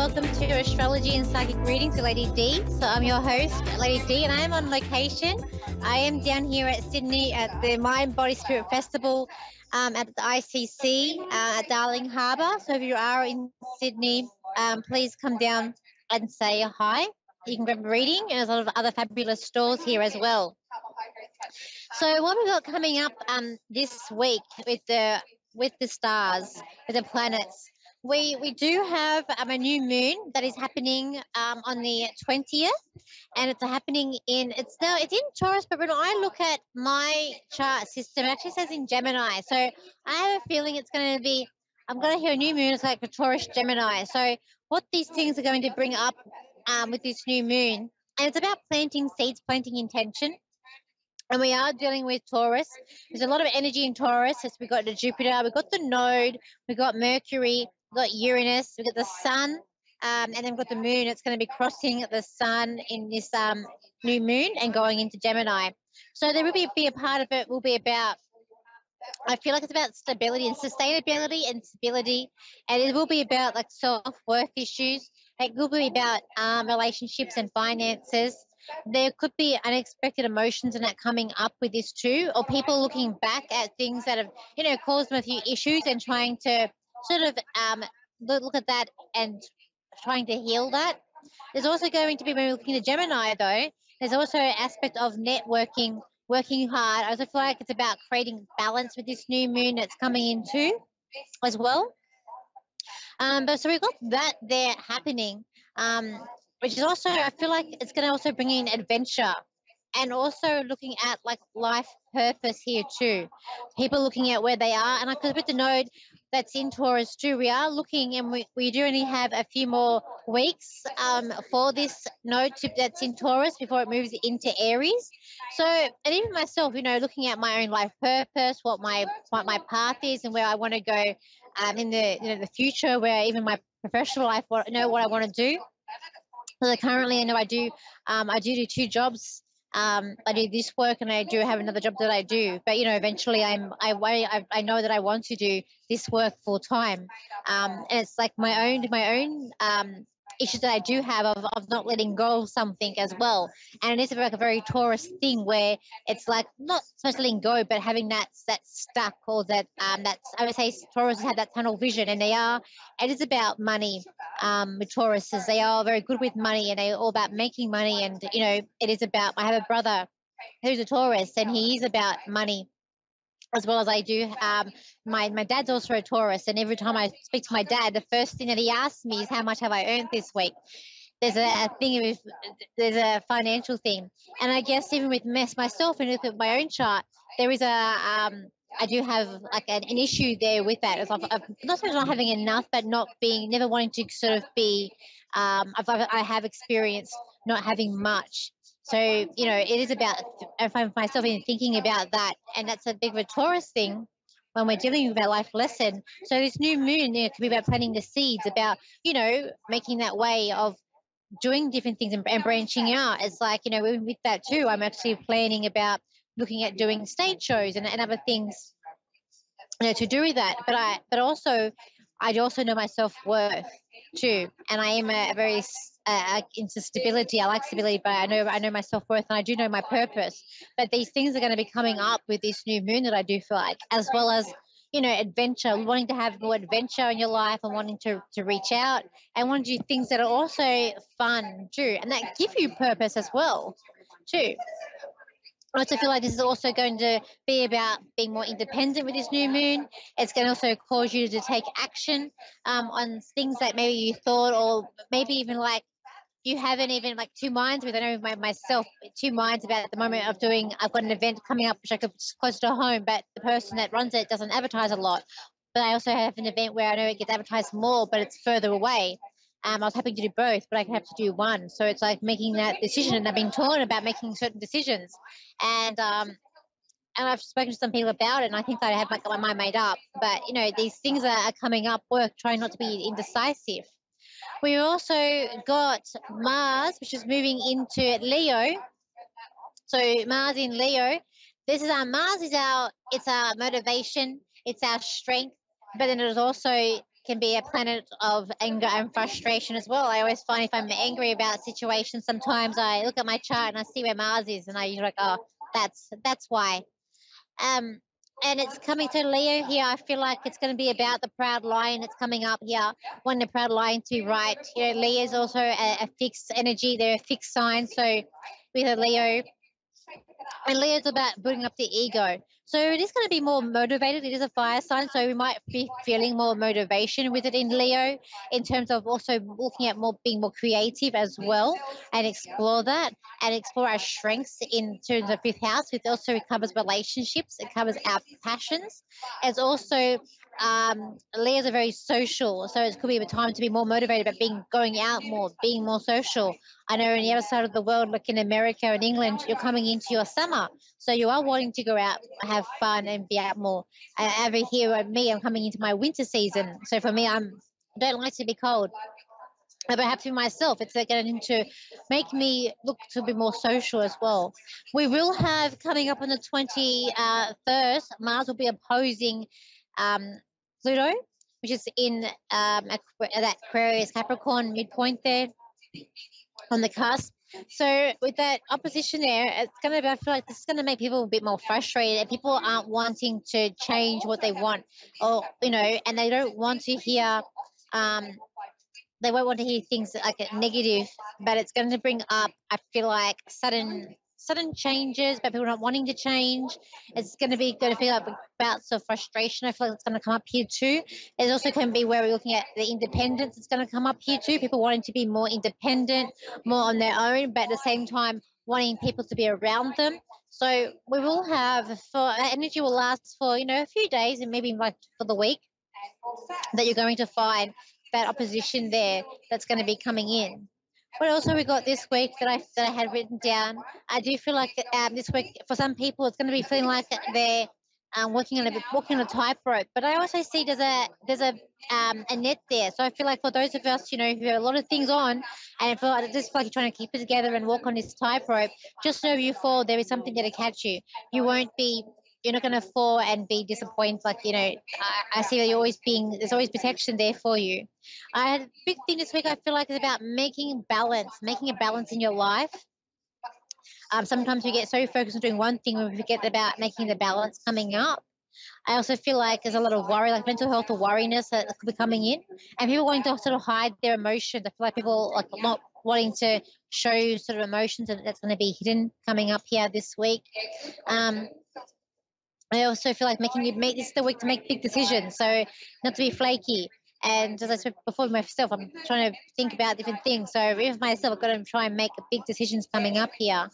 welcome to Astrology and Psychic Readings with Lady D. So I'm your host, Lady D, and I am on location. I am down here at Sydney at the Mind, Body, Spirit Festival at the ICC at Darling Harbour. So if you are in Sydney, please come down and say hi. You can grab a reading, and there's a lot of other fabulous stalls here as well. So what we've got coming up this week with the stars, with the planets, we do have a new moon that is happening on the 20th, and it's happening it's in Taurus, but when I look at my chart system, it actually says in Gemini. So I have a feeling I'm going to hear a new moon. It's like a Taurus Gemini. So what these things are going to bring up with this new moon, and it's about planting seeds, planting intention. And we are dealing with Taurus. There's a lot of energy in Taurus. We've got the Jupiter, we've got the Node, we've got Mercury, we've got Uranus, we've got the Sun, and then we've got the Moon. It's going to be crossing the Sun in this new moon and going into Gemini. So there will be a part of it will be about, I feel like it's about stability and sustainability and stability, and it will be about like self-worth issues. It will be about relationships and finances. There could be unexpected emotions and that coming up with this too, or people looking back at things that have, caused them a few issues and trying to sort of look at that and trying to heal that. There's also going to be, when we're looking at Gemini though, there's also an aspect of networking, working hard. I also feel like it's about creating balance with this new moon that's coming into as well. But so we've got that there happening, which is also, I feel like it's going to also bring in adventure and also looking at like life purpose here too. People looking at where they are. And because with the node that's in Taurus too, we are looking, and we do only have a few more weeks for this node that's in Taurus before it moves into Aries. So, and even myself, looking at my own life purpose, what my path is and where I want to go in the future, where even my professional life, know what I want to do. So currently, I know I do two jobs. I do this work, and I do have another job that I do. But eventually, I know that I want to do this work full time. And it's like my own issues that I do have of not letting go of something as well. And it is like a very Taurus thing where it's like not supposed to letting go, but having that stuck, or that's, I would say Taurus have that tunnel vision, and it is about money. With Tauruses, they are very good with money, and they're all about making money. And it is about, I have a brother who's a Taurus, and he is about money as well as I do. My dad's also a Taurus, and every time I speak to my dad, the first thing that he asks me is how much have I earned this week. There's there's a financial thing, and I guess even with myself and with my own chart, there is I do have like an issue there with that. Of not so much not having enough, but never wanting to sort of be. I have experienced not having much. So, it is about, I find myself in thinking about that. And that's a big of a Taurus thing when we're dealing with our life lesson. So this new moon, could be about planting the seeds, about, making that way of doing different things and branching out. It's like, with that too, I'm actually planning about looking at doing stage shows and other things, to do with that. But also, I also know my self-worth too. And I am a very into stability. I like stability, but I know my self-worth, and I do know my purpose. But these things are going to be coming up with this new moon that I do feel like, as well as adventure, wanting to have more adventure in your life, and wanting to reach out and want to do things that are also fun too, and that give you purpose as well too. I also feel like this is also going to be about being more independent with this new moon. It's going to also cause you to take action on things that maybe you thought, or maybe even like you haven't even like two minds with. I know myself, two minds about at the moment of doing, I've got an event coming up which I could close to home, but the person that runs it doesn't advertise a lot. But I also have an event where I know it gets advertised more, but it's further away. I was happy to do both, but I can have to do one. So it's like making that decision, and I've been torn about making certain decisions. And I've spoken to some people about it, and I think that I have got my mind made up. But, these things are coming up, work, trying not to be indecisive. We also got Mars, which is moving into Leo. So Mars in Leo, this is Mars it's our motivation, it's our strength, but then it is also can be a planet of anger and frustration as well. I always find if I'm angry about situations, sometimes I look at my chart and I see where Mars is, and I like, oh, that's why. Um, and it's coming to Leo here. I feel like it's going to be about the proud lion. It's coming up here. Want the proud lion to be right. You know, Leo is also a fixed energy. They're a fixed sign. So with a Leo, and Leo's about building up the ego. So it is going to be more motivated. It is a fire sign, so we might be feeling more motivation with it in Leo, in terms of also looking at more being more creative as well, and explore that and explore our strengths in terms of fifth house. Which also covers relationships. It covers our passions. It's also Leo's are very social, so it could be a time to be more motivated about being going out more, being more social. I know on the other side of the world, like in America and England, you're coming into your summer. So you are wanting to go out, have fun, and be out more. Over here, at me, I'm coming into my winter season. So for me, I don't like to be cold. But perhaps for myself, it's getting to make me look to be more social as well. We will have coming up on the 21st, Mars will be opposing um, Pluto, which is in that Aquarius Capricorn midpoint there on the cusp. So with that opposition there, it's gonna be, I feel like this is gonna make people a bit more frustrated, and people aren't wanting to change what they want, or and they don't want to hear um they won't want to hear things like a negative, but it's going to bring up, I feel like, sudden changes, but people not wanting to change. It's going to feel like bouts of frustration. I feel like it's going to come up here too. It also can be where we're looking at the independence. It's going to come up here too. People wanting to be more independent, more on their own, but at the same time wanting people to be around them. So we will have for energy will last for a few days and maybe like for the week that you're going to find that opposition there that's going to be coming in. What else have we got this week that I had written down? I do feel like this week for some people it's going to be feeling like they're walking on a tightrope. But I also see there's a net there. So I feel like for those of us who have a lot of things on, and I feel like just like you're trying to keep it together and walk on this tightrope, just know you fall, there is something there to catch you. You won't be you're not going to fall and be disappointed. Like, I see that there's always protection there for you. I had a big thing this week, I feel like, is about making a balance in your life. Sometimes we get so focused on doing one thing, we forget about making the balance coming up. I also feel like there's a lot of worry, like mental health or worriness that could be coming in, and people wanting to sort of hide their emotions. I feel like people like not wanting to show sort of emotions, and that's going to be hidden coming up here this week. Um, I also feel like make this the week to make big decisions, so not to be flaky. And as I said before, myself, I'm trying to think about different things. So with myself, I've got to try and make big decisions coming up here.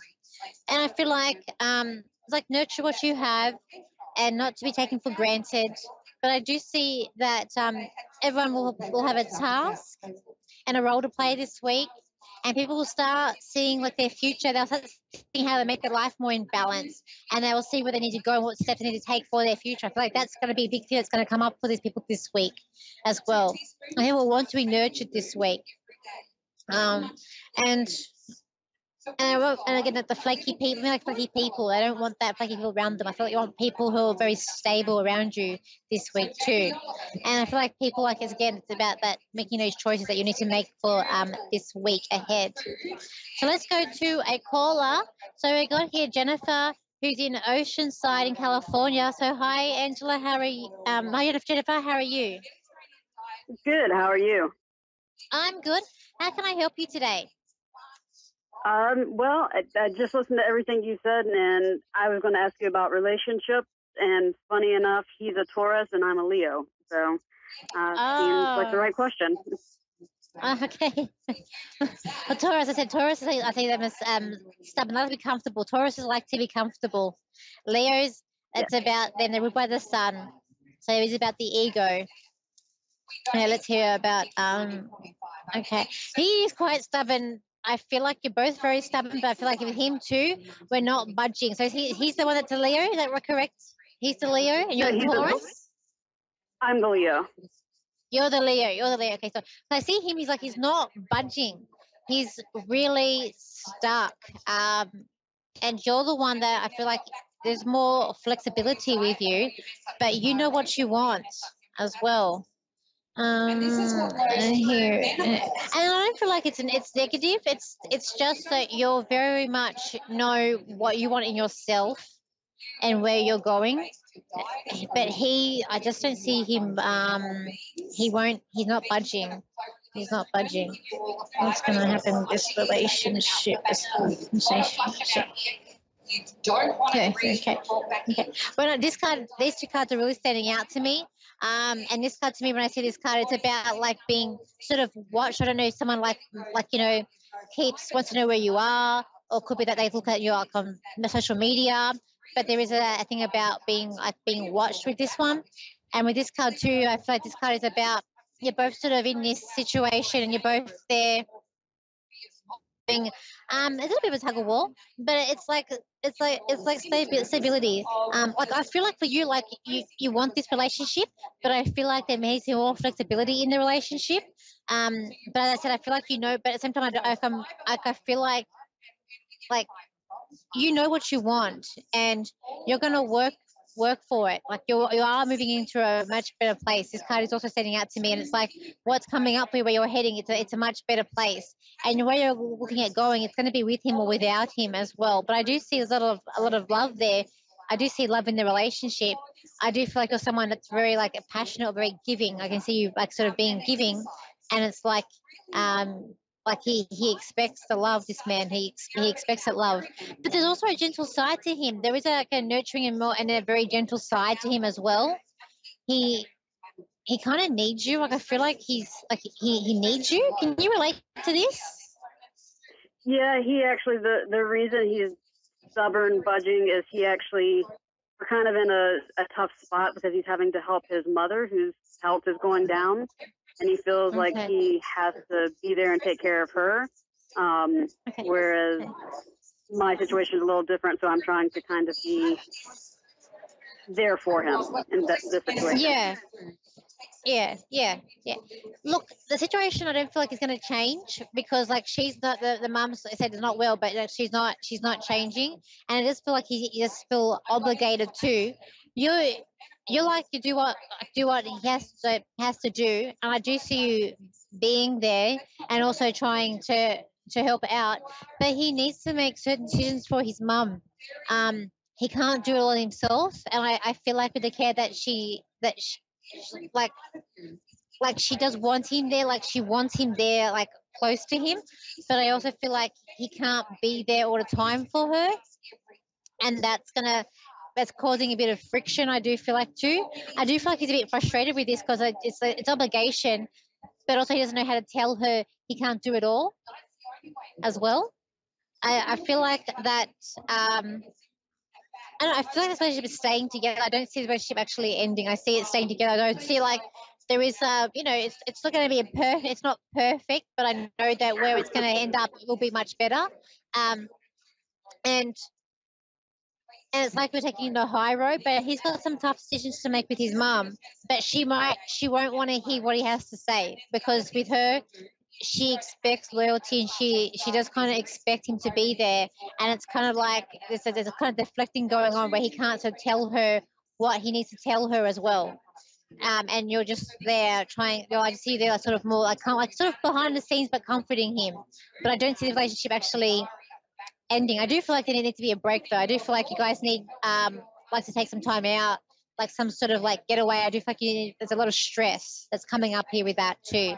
And I feel like it's like nurture what you have, and not to be taken for granted. But I do see that everyone will have a task and a role to play this week, and people will start seeing like their future. They'll start seeing how they make their life more in balance, and they will see where they need to go and what steps they need to take for their future. I feel like that's going to be a big thing that's going to come up for these people this week as well. And they will want to be nurtured this week. Um, and and again, the flaky people, I like flaky people. I don't want that flaky people around them. I feel like you want people who are very stable around you this week too. And I feel like people like it's about that making those choices that you need to make for this week ahead. So let's go to a caller. So we got here Jennifer, who's in Oceanside in California. So hi, Angela. How are you? Hi, Jennifer. How are you? Good. How are you? I'm good. How can I help you today? Well, I just listened to everything you said, and I was going to ask you about relationships. And funny enough, he's a Taurus and I'm a Leo, so seems like the right question. Okay. Well, Taurus, I said Taurus. I think they must stubborn. Not to be comfortable. Tauruses like to be comfortable. Leos, it's about them. They're ruled by the sun, so it's about the ego. Yeah, let's hear about. Okay, he is quite stubborn. I feel like you're both very stubborn, but I feel like with him too, we're not budging. So he's the one that's a Leo. Is that correct? He's the Leo, and you're the Taurus. I'm the Leo. You're the Leo. You're the Leo. Okay, so I see him. He's not budging. He's really stuck. And you're the one that I feel like there's more flexibility with you, but you know what you want as well. Here, and I don't feel like it's negative. It's just that you'll very much know what you want in yourself and where you're going. But I just don't see him. He won't. He's not budging. He's not budging. What's going to happen with this relationship? This relationship. Okay, okay, okay. Well, no, these two cards are really standing out to me. And this card to me, when I see this card, it's about like being sort of watched. I don't know, someone like wants to know where you are, or could be that they look at you like on the social media. But there is a thing about being watched with this one, and with this card too. I feel like this card is about you're both sort of in this situation, and you're both there a little bit of a tug of war, but it's like stability. Like I feel like for you, like you want this relationship, but I feel like there may be more flexibility in the relationship. But as I said, I feel like but at the same time, I feel like you know what you want, and you're gonna work for it. Like you are moving into a much better place. This card is also standing out to me, and it's like what's coming up for you, where you're heading. It's a much better place, and where you're looking at going, it's going to be with him or without him as well. But I do see a lot of love there. I do see love in the relationship. I do feel like you're someone that's very like passionate, very giving. I can see you like sort of being giving, and it's um like he expects the love. This man, he expects that love, but there's also a gentle side to him. There is like a nurturing and a very gentle side to him as well. He he kind of needs you. Like I feel like he needs you. Can you relate to this? Yeah, he actually the reason he's stubborn budging is we're kind of in a tough spot because he's having to help his mother whose health is going down, and he feels like Okay. he has to be there and take care of her. Okay. Whereas my situation is a little different, so I'm trying to kind of be there for him in this situation. Yeah. Look, the situation I don't feel like is going to change because like she's not the mum said it's not well, but like, she's not changing, and I just feel like he just feel obligated to you. You like to do what he has to do, and I do see you being there and also trying to help out, but he needs to make certain decisions for his mum. He can't do it all himself, and I feel like with the care that she like she does want him there, like she wants him there, like close to him. But I also feel like he can't be there all the time for her, and that's causing a bit of friction. I do feel like too. I do feel like he's a bit frustrated with this because it's obligation, but also he doesn't know how to tell her he can't do it all as well. I feel like that. I don't know, I feel like this relationship is staying together. I don't see the relationship actually ending. I see it staying together. I don't see like there is it's not going to be it's not perfect, but I know that where it's going to end up will be much better. Um, and and it's like we're taking the high road, but he's got some tough decisions to make with his mum. But she won't want to hear what he has to say because with her, she expects loyalty and she does kind of expect him to be there, and it's kind of like there's a kind of deflecting going on where he can't sort of tell her what he needs to tell her as well. And you're just there trying. I just see you there like sort of more like kind of like sort of behind the scenes but comforting him. But I don't see the relationship actually ending. I do feel like there needs to be a break though. I do feel like you guys need like to take some time out, like some sort of like getaway. I do feel like there's a lot of stress that's coming up here with that too.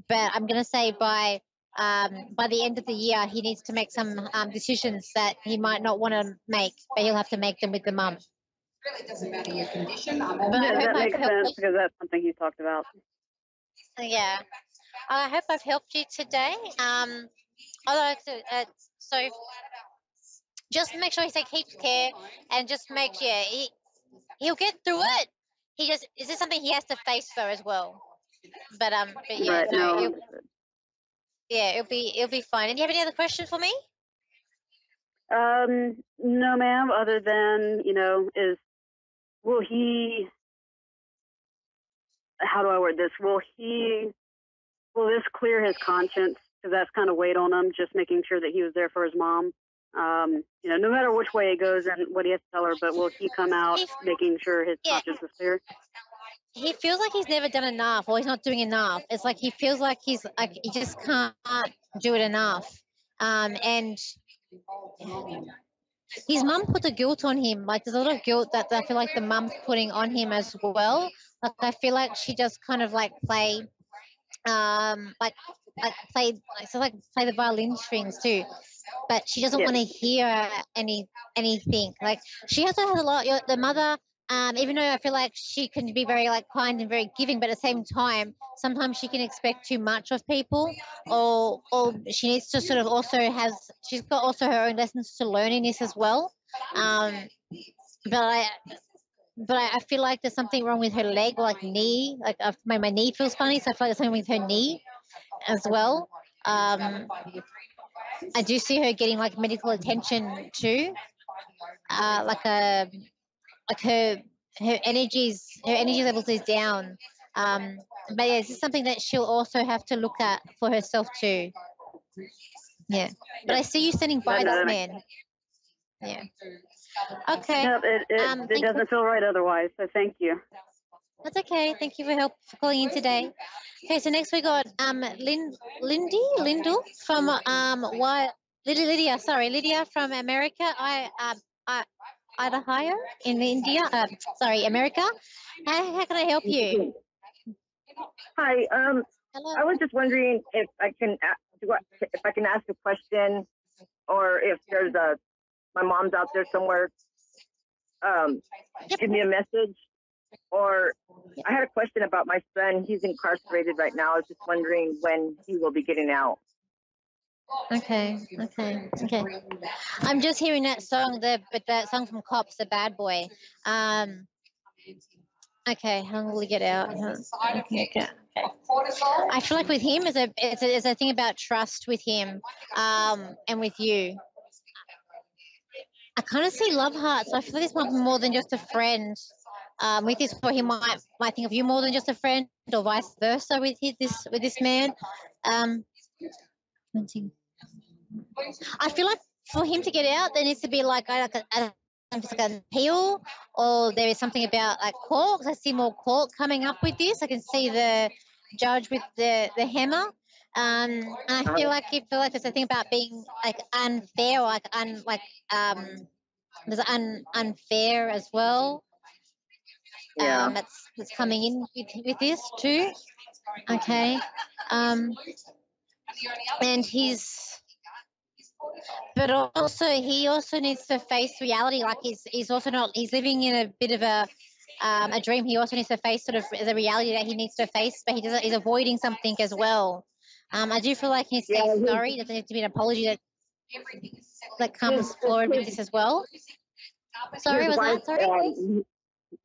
But I'm gonna say by the end of the year he needs to make some decisions that he might not want to make, but he'll have to make them with the mum. But I Yeah, hope that I've makes helped. sense because that's something he talked about. Yeah, I hope I've helped you today. Although so just make sure he keeps care and just make he'll get through it. He just is this something he has to face though as well. But yeah, Right. no, No, it'll be fine. And do you have any other questions for me? no, ma'am. Other than will he? How do I word this? Will this clear his conscience? Because that's kind of weighed on him. Just making sure that he was there for his mom. No matter which way it goes and what he has to tell her, but will he come out If making sure his yeah, conscience is clear? he feels like he's never done enough, or he's not doing enough. It's like he feels like he's like he just can't do it enough. And his mum put the guilt on him. Like there's a lot of guilt that I feel like the mum's putting on him as well. Like I feel like she just kind of like play, like play, like so like play the violin strings too. But she doesn't Yeah. want to hear anything. Like she also has a lot. The mother, even though I feel like she can be very like kind and very giving, but at the same time, sometimes she can expect too much of people, or she needs to sort of also has she's got also her own lessons to learn in this as well. Um, but I feel like there's something wrong with her leg, or like knee. Like my knee feels funny, so I feel like there's something with her knee as well. Um, I do see her getting like medical attention too. Like a like her energy levels is down. But yeah, this is something that she'll also have to look at for herself too. Yeah. But I see you standing by this man. Yeah. Okay. No, it doesn't feel right otherwise. So thank you. That's okay. Thank you for calling in today. Okay, so next we got Lyndall from Lydia from America. I Idaho in India. America. How can I help you? Hi. Hello. I was just wondering if I can ask a question, or if there's my mom's out there somewhere. Yep. Give me a message. Or I had a question about my son. He's incarcerated right now. I was just wondering when he will be getting out. Okay. I'm just hearing that song, but that song from Cops, the Bad Boy. Okay, how will we get out? Okay. I feel like with him is a thing about trust with him, and with you. I kind of see love hearts. So I feel like this might be more than just a friend. With this, or he might think of you more than just a friend, or vice versa with this man. I feel like for him to get out, there needs to be like an appeal, or there is something about like court. 'Cause I see more court coming up with this. I can see the judge with the hammer. And I feel like there's a thing about being like unfair, or there's unfair as well. Yeah. That's coming in with this too. Okay. And but also he also needs to face reality. Like he's also not. He's living in a bit of a dream. He also needs to face sort of the reality that he needs to face, but he doesn't. He's avoiding something as well. I do feel like he needs to say sorry. That there needs to be an apology that comes forward with this as well. Sorry, was that sorry?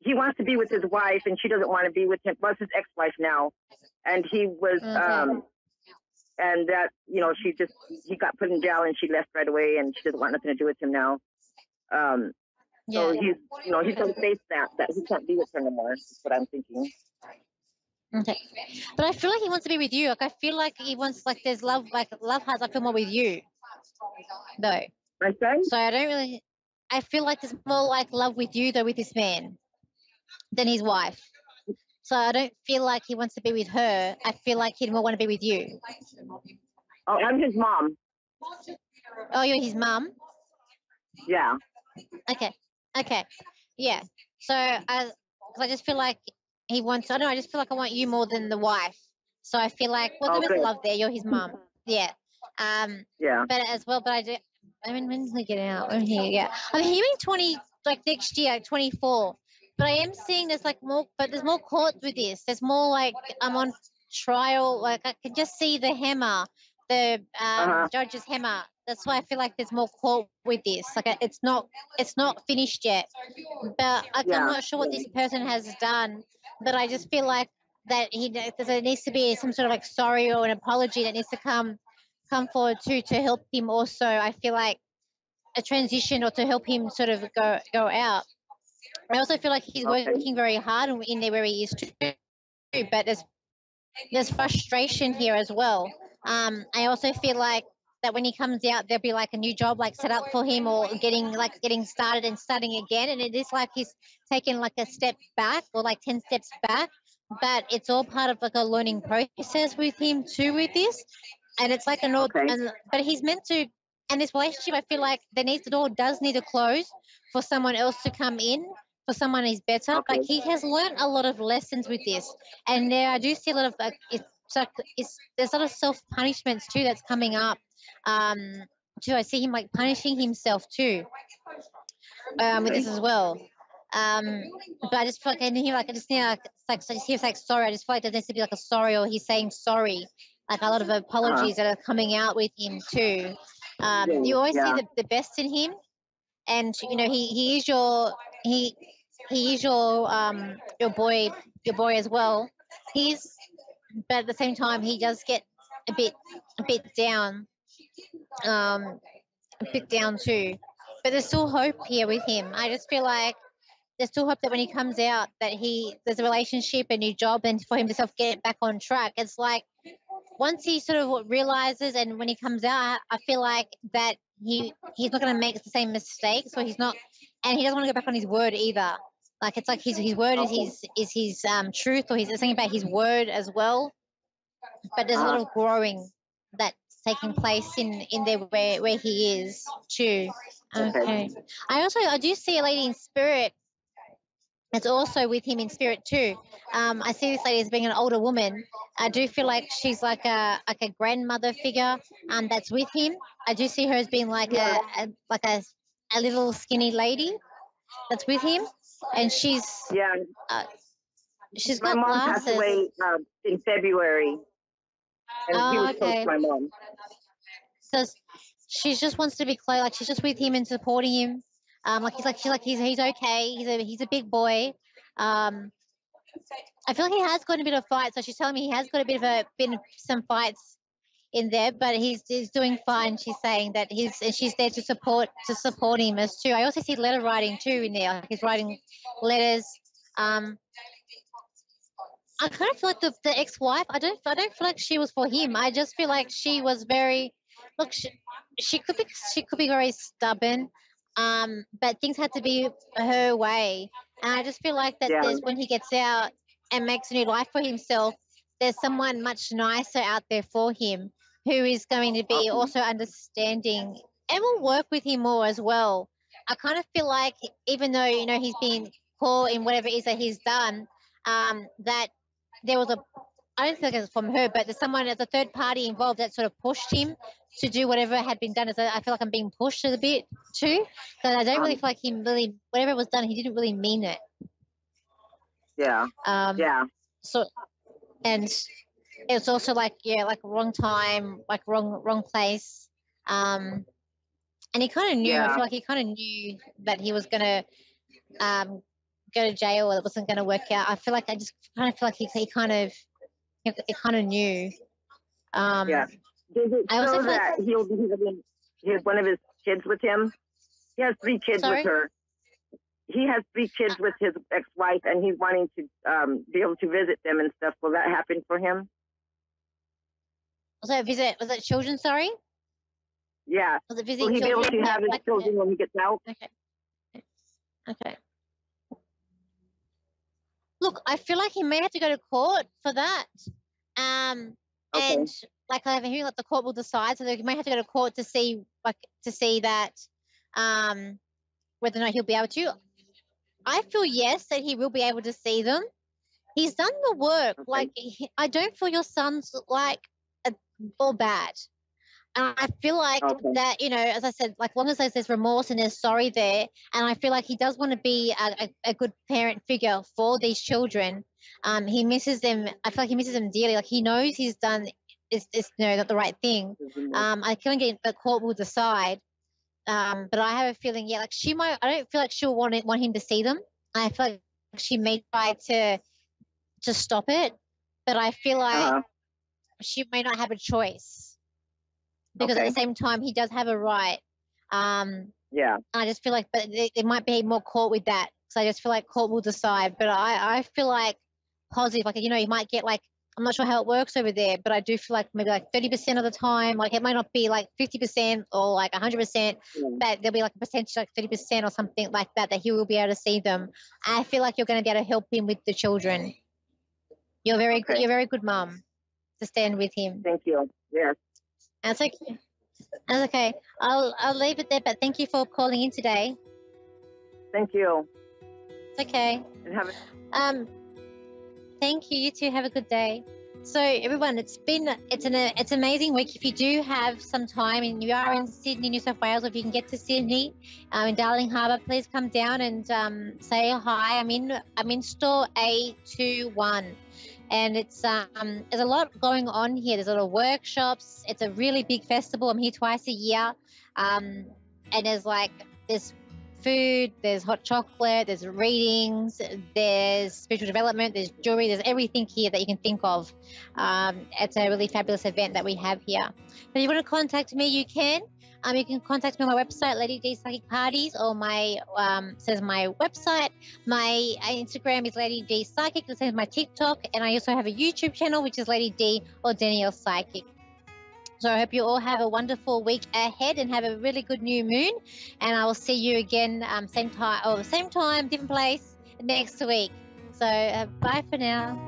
He wants to be with his wife, and she doesn't want to be with him. Well, it's his ex-wife now, and he was and that he got put in jail, and she left right away, and she doesn't want nothing to do with him now. So he's going to face that he can't be with her no more. That's what I'm thinking. Okay, but I feel like he wants to be with you. Like I feel like he wants, like there's love hearts. I feel more with you, though. My son? So I feel like there's more like love with you though with this man than his wife. So I don't feel like he wants to be with her. I feel like he'd more want to be with you. Oh, I'm his mom. Oh, you're his mum? Yeah. Okay. Yeah. So I just feel like he wants. I don't know. I just feel like I want you more than the wife. So I feel like there is love there. You're his mum. Yeah. Yeah. But as well, but I do. I mean, when does he get out? I'm hearing 20 like next year, 24. But I am seeing there's like more. But there's more court with this. There's more like I'm on trial. Like I can just see the hammer, the judge's hammer. That's why I feel like there's more court with this. Like it's not finished yet. But I'm not sure what this person has done. But I just feel like that there needs to be some sort of like sorry or an apology that needs to come forward too, to help him also. I feel like a transition, or to help him sort of go out. I also feel like he's working very hard in there where he is too, but there's frustration here as well. I also feel like that when he comes out, there'll be like a new job like set up for him, or getting started and starting again. And it is like he's taken like a step back, or like 10 steps back, but it's all part of like a learning process with him too with this. And it's like Okay. but he's meant to. And this relationship, I feel like the door does need to close for someone else to come in, for someone who's better. Okay. Like he has learned a lot of lessons with this, and there I do see a lot of there's a lot of self punishments too that's coming up. Um, too, I see him like punishing himself too, with this as well. Um, but I just feel like I hear like I just need like it's like so I just hear it's like sorry. I just feel like there needs to be like a sorry, or he's saying sorry, like a lot of apologies that are coming out with him too. You always see the best in him, and you know he is he he is your boy as well. He's but at the same time he does get a bit down, a bit down too. But there's still hope here with him. I just feel like there's still hope that when he comes out that there's a relationship, a new job, and for him to self get back on track. It's like once he sort of realizes, and when he comes out, I feel like that he's not going to make the same mistakes, or he's not, and he doesn't want to go back on his word either. Like it's like his word is his truth, or he's something about his word as well. But there's a lot of growing that's taking place in there where he is too. Okay. I do see a lady in spirit that's also with him in spirit too. I see this lady as being an older woman. I do feel like she's like a grandmother figure that's with him. I do see her as being like a little skinny lady that's with him, and she's My got mom glasses. passed away in February, and he was close to my mom. So she just wants to be close, like she's just with him and supporting him. He's okay. He's a big boy. I feel like he has got a bit of fight. So she's telling me he has got a been some fights in there, but he's doing fine. She's saying that she's there to support him as too. I also see letter writing too in there. Like he's writing letters. I kind of feel like the ex-wife. I don't feel like she was for him. I just feel like she was very. Look, she could be very stubborn. But things had to be her way, and I just feel like that there's when he gets out and makes a new life for himself, there's someone much nicer out there for him who is going to be also understanding and will work with him more as well. I kind of feel like even though he's been caught in whatever it is that he's done, that there was I don't think it's from her, but there's someone as a third party involved that sort of pushed him to do whatever had been done. I feel like I'm being pushed a bit too, because I don't really feel like he really, whatever was done, he didn't really mean it. Yeah. So, and it's also like wrong time, like wrong place. And he kind of knew. I feel like he kind of knew that he was gonna go to jail, or it wasn't gonna work out. I feel like I just kind of feel like he kind of knew. Does it show that he has one of his kids with him? He has 3 kids with her. He has 3 kids with his ex-wife, and he's wanting to be able to visit them and stuff. Will that happen for him? Was it children? Sorry. Yeah. Was it visiting Will he be able to have his children when he gets out? Okay. Look, I feel like he may have to go to court for that. And like I have a hearing that the court will decide, so he may have to go to court to see that whether or not he'll be able to. I feel yes that he will be able to see them. He's done the work. Like I don't feel your son's like all bad. And I feel like that, as I said, like long as there's remorse and there's sorry there, and I feel like he does want to be a good parent figure for these children. He misses them. I feel like he misses them dearly. Like he knows he's done is not the right thing. I can't get the court will decide. But I have a feeling, like she might. I don't feel like she'll want him to see them. I feel like she may try to stop it, but I feel like she may not have a choice. Because at the same time, he does have a right. I just feel like, but there might be more court with that. So I just feel like court will decide. But I feel like positive. Like he might get like I'm not sure how it works over there, but I do feel like maybe like 30% of the time, like it might not be like 50% or like 100%, but there'll be like a percentage like 30% or something like that he will be able to see them. I feel like you're going to be able to help him with the children. You're very good. You're a very good mom to stand with him. Thank you. Yes. That's okay. That's okay. I'll leave it there, but thank you for calling in today. Thank you. It's okay. And have Thank you. You too. Have a good day. So everyone, it's an amazing week. If you do have some time and you are in Sydney, New South Wales, or if you can get to Sydney, in Darling Harbour, please come down and say hi. I'm in store A21, and it's there's a lot going on here. There's a lot of workshops. It's a really big festival. I'm here twice a year, and there's food, there's hot chocolate, there's readings, there's spiritual development, there's jewelry, there's everything here that you can think of. It's a really fabulous event that we have here. If you want to contact me, you can. You can contact me on my website, Lady D Psychic Parties, or my says my website. My Instagram is Lady D Psychic. The same as my TikTok, and I also have a YouTube channel, which is Lady D or Danielle Psychic. So I hope you all have a wonderful week ahead and have a really good new moon. And I will see you again same time, different place next week. So bye for now.